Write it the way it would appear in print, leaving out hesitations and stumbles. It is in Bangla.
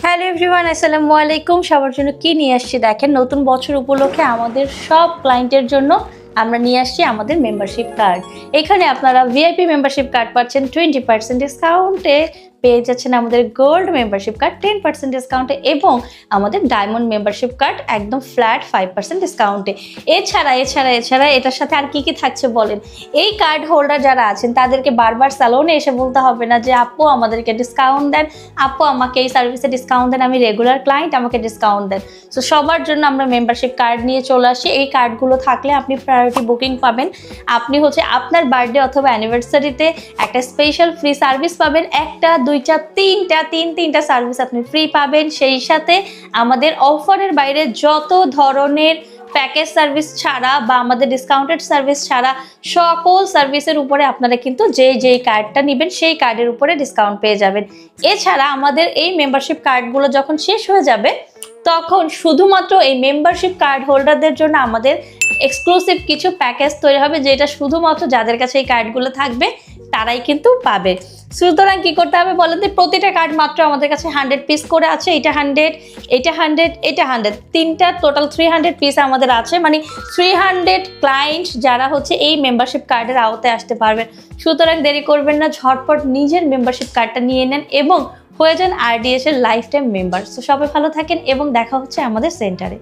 হ্যালো এভরিওয়ান, আসসালামু আলাইকুম। সবার জন্য কি নিয়ে আসছি দেখেন, নতুন বছর উপলক্ষে আমাদের সব ক্লায়েন্টের জন্য আমরা নিয়ে আসছি আমাদের মেম্বারশিপ কার্ড। এখানে আপনারা ভিআইপি মেম্বারশিপ কার্ড পাচ্ছেন 20% ডিসকাউন্টে, পেয়ে যাচ্ছেন আমাদের গোল্ড মেম্বারশিপ কার্ড 10% ডিসকাউন্টে এবং আমাদের ডায়মন্ড মেম্বারশিপ কার্ড একদম ফ্ল্যাট 5% ডিসকাউন্টে। এছাড়া এটার সাথে আর কি কি থাকছে বলেন। এই কার্ড হোল্ডার যারা আছেন তাদেরকে বারবার স্যালনে এসে বলতে হবে না যে আপু আমাদেরকে ডিসকাউন্ট দেন, আপু আমাকে এই সার্ভিসে ডিসকাউন্ট দেন, আমি রেগুলার ক্লায়েন্ট, আমাকে ডিসকাউন্ট দেন। সো সবার জন্য আমরা মেম্বারশিপ কার্ড নিয়ে চলে আসি। এই কার্ডগুলো থাকলে আপনি প্রায়োরিটি বুকিং পাবেন, আপনি আপনার বার্থডে অথবা অ্যানিভার্সারিতে একটা স্পেশাল ফ্রি সার্ভিস পাবেন, একটা দুইটা তিনটা সার্ভিস আপনি ফ্রি পাবেন। সেই সাথে আমাদের অফারের বাইরে যত ধরনের প্যাকেজ সার্ভিস ছাড়া বা আমাদের ডিসকাউন্টেড সার্ভিস ছাড়া সকল সার্ভিসের উপরে আপনারা কিন্তু যেই কার্ডটা নেবেন সেই কার্ডের উপরে ডিসকাউন্ট পেয়ে যাবেন। এছাড়া আমাদের এই মেম্বারশিপ কার্ডগুলো যখন শেষ হয়ে যাবে তখন শুধুমাত্র এই মেম্বারশিপ কার্ড হোল্ডারদের জন্য আমাদের এক্সক্লুসিভ কিছু প্যাকেজ তৈরি হবে, যেটা শুধুমাত্র যাদের কাছে এই কার্ডগুলো থাকবে তারাই কিন্তু পাবে। সুতরাং কি করতে হবে বলেন তো, প্রতিটা কার্ড মাত্র আমাদের কাছে 100 পিস করে আছে। এটা 100 তিনটা টোটাল 300 পিস আমাদের আছে, মানে 300 ক্লায়েন্ট যারা এই মেম্বারশিপ কার্ডের আওতায় আসতে পারবেন। সুতরাং দেরি করবেন না, ঝটপট নিজের মেম্বারশিপ কার্ডটা নিয়ে নেন এবং হয়ে যান RDS এর লাইফ টাইম মেম্বার। সো সবাই ভালো থাকেন এবং দেখা হচ্ছে আমাদের সেন্টারে।